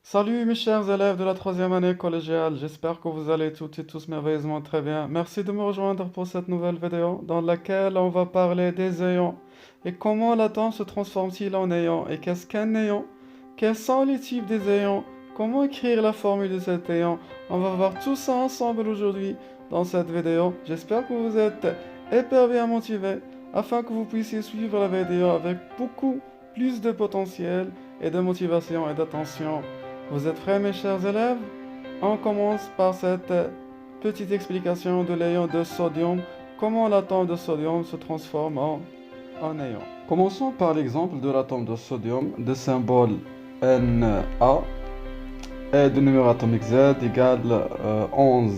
Salut mes chers élèves de la troisième année collégiale, j'espère que vous allez toutes et tous merveilleusement très bien. Merci de me rejoindre pour cette nouvelle vidéo dans laquelle on va parler des ayants et comment l'atome se transforme-t-il en ayant et qu'est-ce qu'un ayant, quels sont les types des ayants, comment écrire la formule de cet ayant. On va voir tout ça ensemble aujourd'hui dans cette vidéo. J'espère que vous êtes hyper bien motivés afin que vous puissiez suivre la vidéo avec beaucoup plus de potentiel et de motivation et d'attention. Vous êtes prêts, mes chers élèves? On commence par cette petite explication de l'ayon de sodium, comment l'atome de sodium se transforme en ayon. Commençons par l'exemple de l'atome de sodium, de symbole Na et de numéro atomique Z égale 11.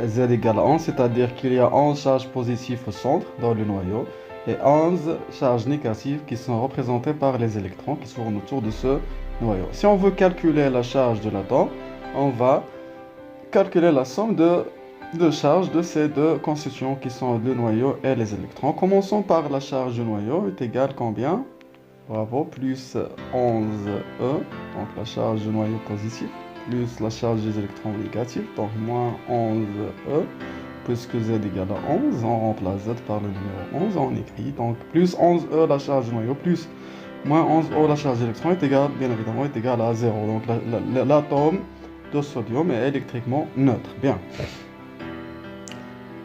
Z égale 11, c'est-à-dire qu'il y a 11 charges positives au centre, dans le noyau, et 11 charges négatives qui sont représentées par les électrons qui sont autour de ce noyau. Si on veut calculer la charge de l'atome, on va calculer la somme de charges de ces deux constituants qui sont le noyau et les électrons. Commençons par la charge du noyau, est égale combien? Bravo, plus 11E, donc la charge du noyau positif, plus la charge des électrons négatifs, donc moins 11E, puisque Z égale à 11, on remplace Z par le numéro 11, on écrit, donc plus 11E la charge du noyau, plus moins 11O la charge d'électrons est égale, bien évidemment, est égale à 0. Donc l'atome de sodium est électriquement neutre. Bien.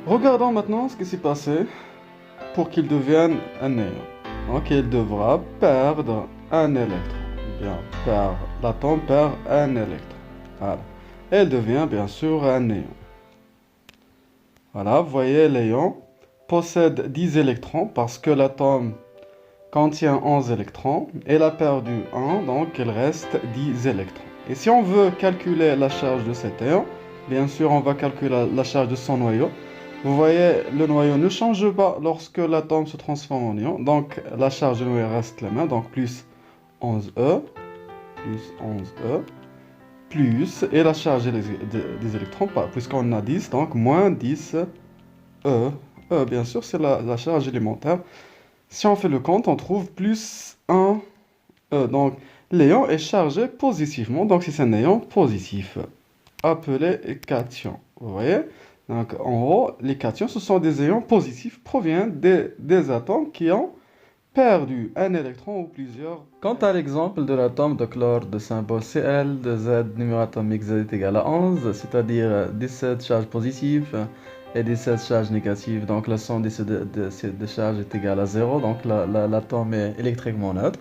Regardons maintenant ce qui s'est passé pour qu'il devienne un néon. Donc il devra perdre un électron. Bien, l'atome perd un électron. Voilà. Elle devient bien sûr un néon. Voilà, vous voyez, l'éon possède 10 électrons parce que l'atome contient 11 électrons. Elle a perdu 1, donc il reste 10 électrons. Et si on veut calculer la charge de cet ion, bien sûr, on va calculer la charge de son noyau. Vous voyez, le noyau ne change pas lorsque l'atome se transforme en ion. Donc, la charge du noyau reste la même. Donc, plus 11E, et la charge des électrons, puisqu'on a 10, donc moins 10E. Bien sûr, c'est la charge élémentaire. Si on fait le compte, on trouve plus 1. Donc, l'éon est chargé positivement. Donc, c'est un ion positif, appelé cation. Vous voyez? Donc, en gros, les cations, ce sont des ions positifs, proviennent des atomes qui ont perdu un électron ou plusieurs. Quant à l'exemple de l'atome de chlore de symbole Cl, de Z, numéro atomique Z est égal à 11, c'est-à-dire 17 charges positives et 17 charges négatives. Donc, la somme de ces deux charges est égale à 0. Donc, l'atome est électriquement neutre.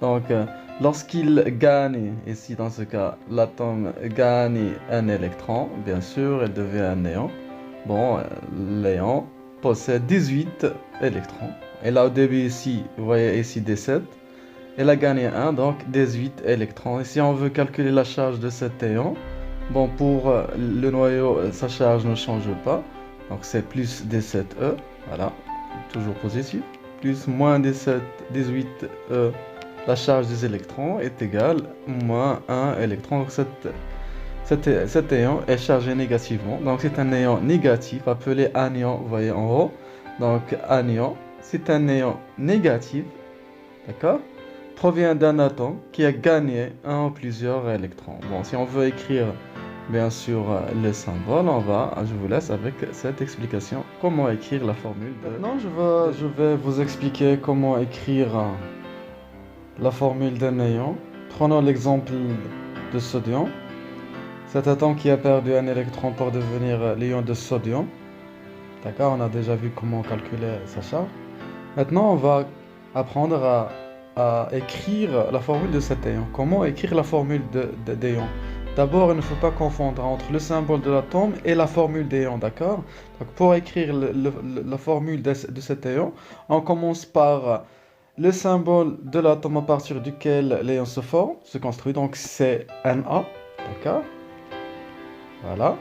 Donc, lorsqu'il gagne, ici dans ce cas, l'atome gagne un électron, bien sûr, elle devient un néon. Bon, l'éon possède 18 électrons. Elle a au début ici, vous voyez ici 17. Elle a gagné 1, donc 18 électrons. Et si on veut calculer la charge de cet ion, bon, pour le noyau, sa charge ne change pas. Donc c'est plus 17E, voilà, toujours positif. Plus moins 17, 18E, la charge des électrons est égale moins 1 électron. Donc cet ion est chargé négativement. Donc c'est un ion négatif appelé anion, vous voyez en haut. Donc anion, c'est un ion négatif, d'accord? Provient d'un atome qui a gagné un ou plusieurs électrons. Bon, si on veut écrire bien sûr le symbole, je vous laisse avec cette explication. Comment écrire la formule de... Maintenant, je vais vous expliquer comment écrire la formule d'un ion. Prenons l'exemple de sodium. Cet atome qui a perdu un électron pour devenir l'ion de sodium. D'accord, on a déjà vu comment calculer sa charge. Maintenant, on va apprendre à écrire la formule de cet ion. Comment écrire la formule d'ion? D'abord, il ne faut pas confondre entre le symbole de l'atome et la formule d'ion, d'accord? Donc, pour écrire la formule de cet ion, on commence par le symbole de l'atome à partir duquel l'ion se forme, se construit, donc c'est Na, d'accord? Voilà.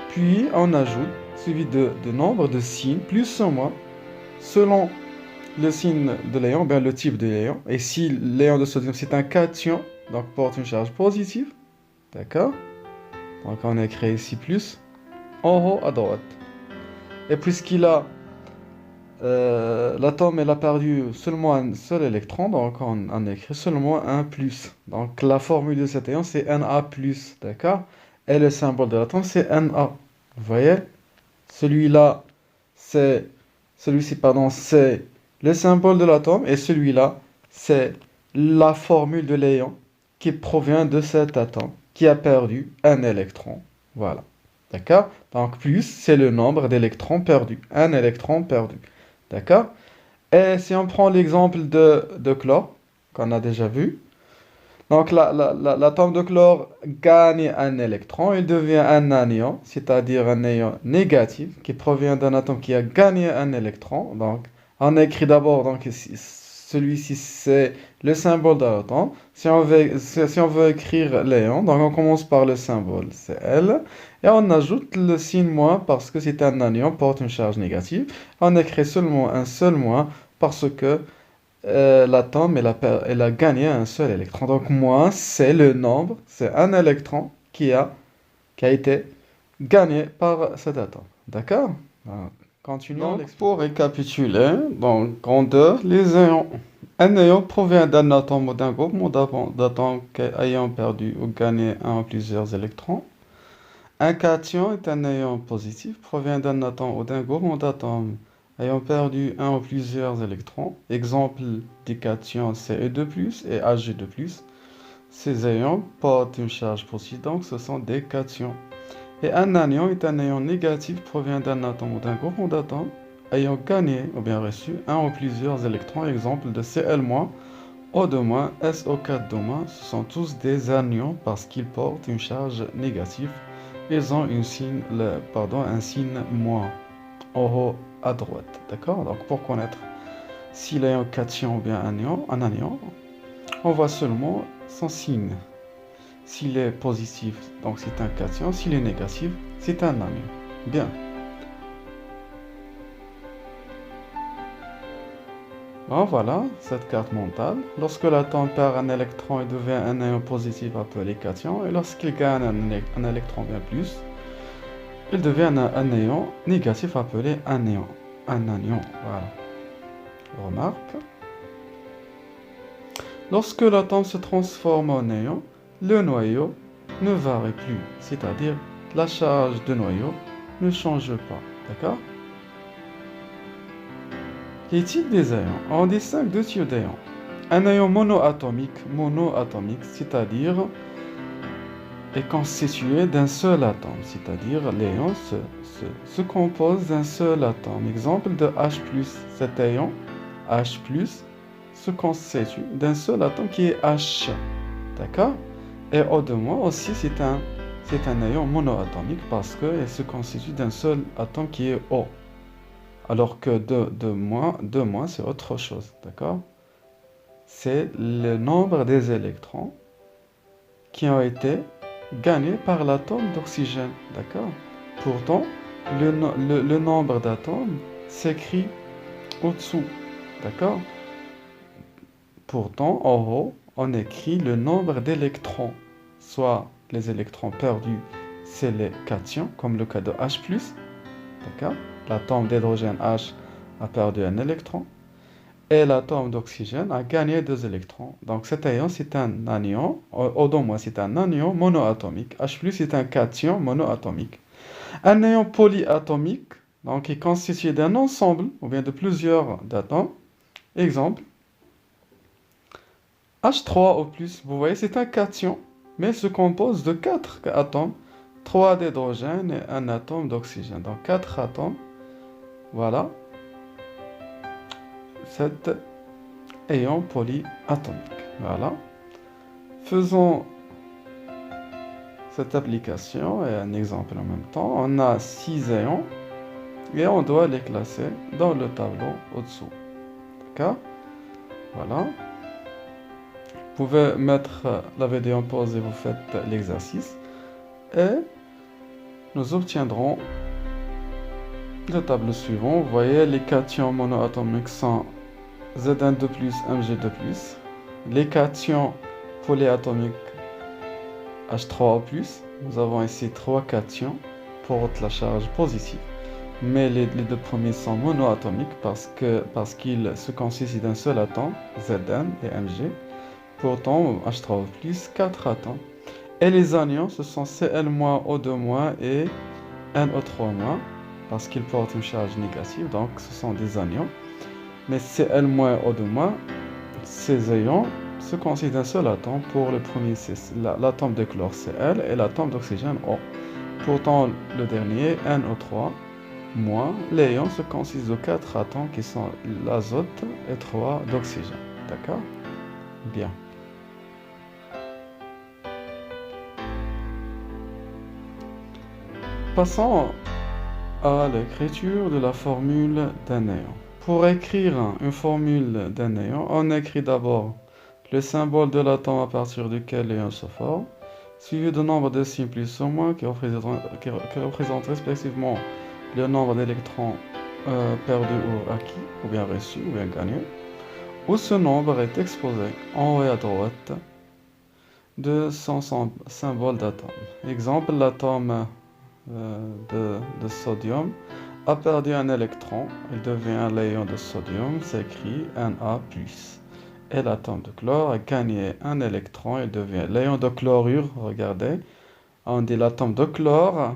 Puis, on ajoute, suivi de nombre de signes, plus ou moins, selon le signe de l'ion, bien le type de l'ion. Et si l'ion de sodium c'est un cation, donc porte une charge positive, d'accord? Donc on écrit ici plus en haut à droite. Et puisqu'il a l'atome il a perdu seulement un seul électron, donc on écrit seulement un plus. Donc la formule de cet ion c'est Na+, d'accord? Et le symbole de l'atome c'est Na. Vous voyez? Celui-là, c'est, celui-ci, pardon, c'est le symbole de l'atome et celui-là, c'est la formule de l'ion qui provient de cet atome qui a perdu un électron. Voilà. D'accord? Donc plus, c'est le nombre d'électrons perdus. Un électron perdu. D'accord? Et si on prend l'exemple de chlore, qu'on a déjà vu, donc l'atome de chlore gagne un électron, il devient un anion, c'est-à-dire un ion négatif qui provient d'un atome qui a gagné un électron. Donc on écrit d'abord, donc celui-ci c'est le symbole de l'atome. Si on veut écrire l'ion, donc on commence par le symbole, c'est L, et on ajoute le signe moins parce que c'est un anion, porte une charge négative. On écrit seulement un seul moins parce que l'atome, elle a gagné un seul électron. Donc, moins, c'est le nombre, c'est un électron qui a été gagné par cet atome. D'accord? Voilà. Continuons. Donc, pour récapituler, donc, en deux, les ions. Un ion provient d'un atome ou d'un groupement d'atomes ayant perdu ou gagné un ou plusieurs électrons. Un cation est un ion positif, provient d'un atome ou d'un groupement d'atomes ayant perdu un ou plusieurs électrons. Exemple des cations Ce2+, et Hg2+. Ces ions portent une charge positive, donc ce sont des cations. Et un anion est un ion négatif, provient d'un atome ou d'un groupement d'atomes ayant gagné ou bien reçu un ou plusieurs électrons. Exemple de Cl-, O2-, SO4-, ce sont tous des anions parce qu'ils portent une charge négative. Ils ont un signe moins en haut à droite. D'accord? Donc pour connaître s'il est un cation ou bien un anion, on voit seulement son signe. S'il est positif, donc c'est un cation. S'il est négatif, c'est un anion. Bien. Bon, voilà cette carte mentale. Lorsque l'atome perd un électron, il devient un ion positif appelé cation. Et lorsqu'il gagne un électron bien plus, il devient un ion négatif appelé anion. Un anion, voilà. Remarque. Lorsque l'atome se transforme en ion, le noyau ne varie plus. C'est-à-dire, la charge du noyau ne change pas. D'accord? Les types des ions. On distingue deux types d'ions. Un ion monoatomique, c'est-à-dire est constitué d'un seul atome, c'est-à-dire l'ion se compose d'un seul atome. Exemple de H+, cet ion H+, se constitue d'un seul atome qui est H. D'accord? Et O2- aussi, c'est un ion monoatomique parce qu'il se constitue d'un seul atome qui est O. Alors que 2-, c'est autre chose, d'accord? C'est le nombre des électrons qui ont été gagnés par l'atome d'oxygène, d'accord? Pourtant, le nombre d'atomes s'écrit au-dessous, d'accord? Pourtant, en haut, on écrit le nombre d'électrons, soit les électrons perdus, c'est les cations, comme le cas de H+, d'accord? L'atome d'hydrogène H a perdu un électron et l'atome d'oxygène a gagné 2 électrons. Donc cet ion, c'est un anion, O2-, c'est un anion monoatomique. H+, c'est un cation monoatomique. Un ion polyatomique, donc est constitué d'un ensemble, ou bien de plusieurs atomes. Exemple, H3 au plus, vous voyez, c'est un cation, mais se compose de 4 atomes, 3 d'hydrogène et un atome d'oxygène. Donc 4 atomes. Voilà, cet ion polyatomique. Voilà. Faisons cette application et un exemple en même temps. On a 6 ions et on doit les classer dans le tableau au-dessous. D'accord? Voilà. Vous pouvez mettre la vidéo en pause et vous faites l'exercice. Et nous obtiendrons le tableau suivant. Vous voyez, les cations monoatomiques sont Zn2+, Mg2+. Les cations polyatomiques H3O+. Nous avons ici 3 cations portent la charge positive. mais les deux premiers sont monoatomiques parce qu'ils se constituent d'un seul atome, Zn et Mg. Pourtant, H3O+, 4 atomes. Et les anions, ce sont Cl-, O2- et NO3-, parce qu'ils portent une charge négative, donc ce sont des anions. Mais Cl-, O2-, ces ions se constituent d'un seul atome. Pour le premier, c'est l'atome de chlore Cl et l'atome d'oxygène O. Pourtant, le dernier, NO3-, les ions se constituent de 4 atomes qui sont l'azote et 3 d'oxygène. D'accord? Bien. Passons à l'écriture de la formule d'un néon. Pour écrire une formule d'un néon, on écrit d'abord le symbole de l'atome à partir duquel l'éon se forme, suivi de nombre de signes plus ou moins qui représentent respectivement le nombre d'électrons perdus ou acquis, ou bien reçus, ou bien gagnés, où ce nombre est exposé en haut et à droite de son symbole d'atome. Exemple, l'atome de sodium a perdu un électron, il devient un léon de sodium, s'écrit Na+. Et l'atome de chlore a gagné un électron, il devient léon de chlorure, regardez, on dit l'atome de chlore,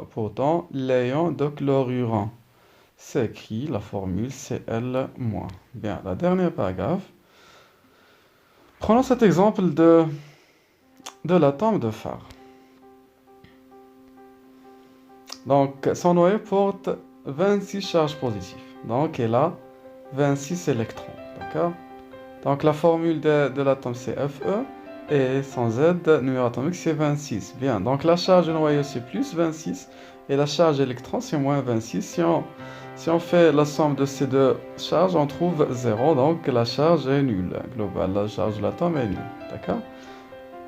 pourtant léon de chlorure. C'est écrit la formule Cl-. Bien, la dernière paragraphe. Prenons cet exemple de l'atome de phare. Donc, son noyau porte 26 charges positives. Donc, il a 26 électrons. D'accord? Donc, la formule de l'atome, c'est Fe. Et son Z, numéro atomique, c'est 26. Bien. Donc, la charge du noyau, c'est plus 26. Et la charge électron, c'est moins 26. Si on fait la somme de ces deux charges, on trouve 0. Donc, la charge est nulle. Globale, la charge de l'atome est nulle. D'accord?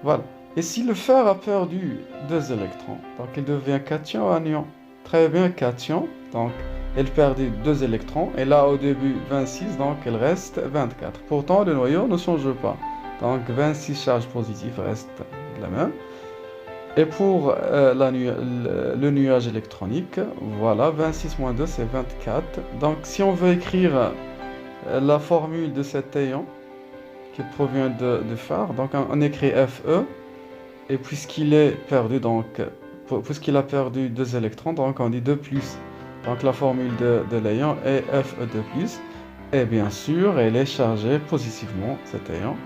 Voilà. Et si le fer a perdu 2 électrons, donc il devient cation ou anion. Très bien, cation. Donc, il perdit 2 électrons. Et là, au début, 26, donc il reste 24. Pourtant, le noyau ne change pas. Donc, 26 charges positives restent la même. Et pour le nuage électronique, voilà, 26 moins 2, c'est 24. Donc, si on veut écrire la formule de cet ion qui provient de phare, donc on écrit Fe. Et puisqu'il est perdu, donc, puisqu'il a perdu 2 électrons, donc on dit 2+. Donc la formule de l'ion est Fe2+. Et bien sûr, elle est chargée positivement, cet ion.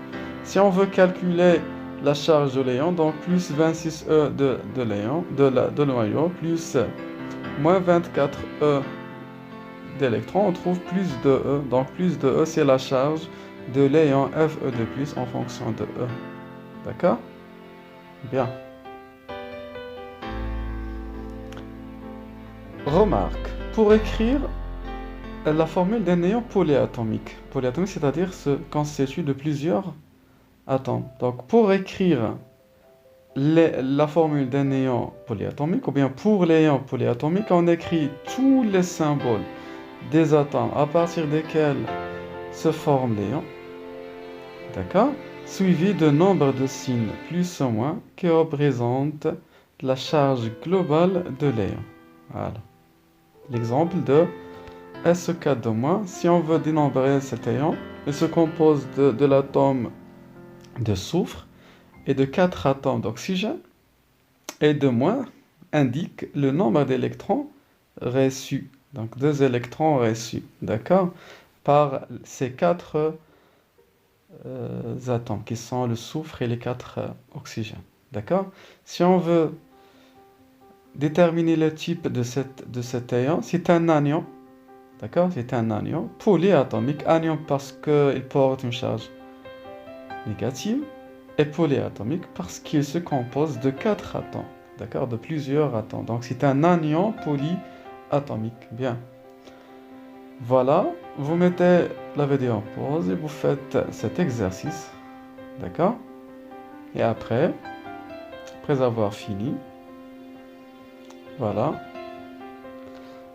Si on veut calculer la charge de l'ion, donc plus 26E de l'ion, de noyau, plus moins 24E d'électrons, on trouve plus de E. Donc plus de E, c'est la charge de l'ion Fe2+, en fonction de E. D'accord? Bien. Remarque, pour écrire la formule d'un néon polyatomique, c'est-à-dire se constitue de plusieurs atomes. Donc pour écrire la formule d'un néon polyatomique, ou bien pour l'éon polyatomique, on écrit tous les symboles des atomes à partir desquels se forme l'éon. D'accord? Suivi de nombre de signes plus ou moins qui représentent la charge globale de l'éon. Voilà. L'exemple de SO4-, si on veut dénombrer cet ion, il se compose de l'atome de soufre et de 4 atomes d'oxygène, et de moins indique le nombre d'électrons reçus. Donc 2 électrons reçus, d'accord, par ces 4 atomes qui sont le soufre et les 4 oxygènes. D'accord? Si on veut déterminer le type de cet ion, c'est un anion. D'accord? C'est un anion polyatomique. Anion parce qu'il porte une charge négative, et polyatomique parce qu'il se compose de 4 atomes. D'accord? De plusieurs atomes. Donc c'est un anion polyatomique. Bien. Voilà, vous mettez la vidéo en pause et vous faites cet exercice, d'accord? Et après avoir fini, voilà.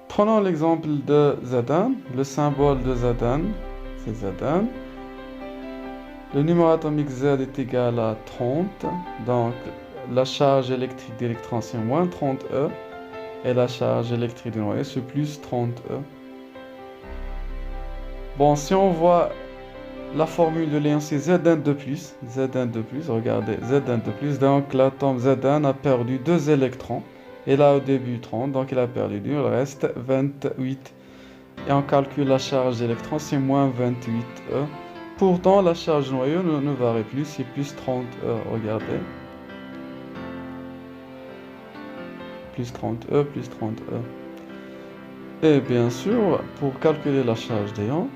Prenons l'exemple de Zn, le symbole de Zn, c'est Zn. Le numéro atomique Z est égal à 30, donc la charge électrique d'électron c'est moins 30E. Et la charge électrique du noyau, c'est plus 30 E. Bon, si on voit la formule de Léon, c'est Zn de plus. Zn de plus, regardez, Zn de plus. Donc l'atome Zn a perdu 2 électrons. Et là, au début 30, donc il a perdu 2, il reste 28. Et on calcule la charge d'électrons, c'est moins 28E. Pourtant, la charge noyau ne varie plus, c'est plus 30E, regardez. Plus 30E, plus 30E. Et bien sûr, pour calculer la charge des ions,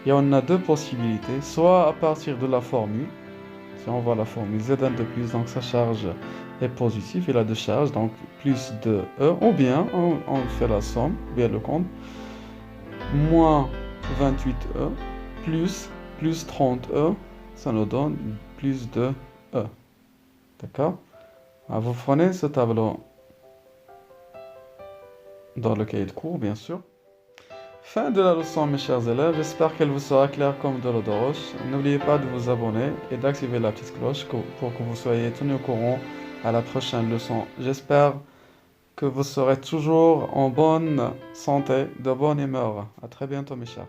on a deux possibilités. Soit à partir de la formule, si on voit la formule Zn de plus, donc sa charge est positive, il a de charge, donc plus de E, ou bien on fait la somme, bien le compte, moins 28E, plus 30E, ça nous donne plus de E. D'accord? Alors, vous prenez ce tableau dans le cahier de cours, bien sûr. Fin de la leçon, mes chers élèves. J'espère qu'elle vous sera claire comme de l'eau de roche. N'oubliez pas de vous abonner et d'activer la petite cloche pour que vous soyez tenu au courant à la prochaine leçon. J'espère que vous serez toujours en bonne santé, de bonne humeur. À très bientôt, mes chers.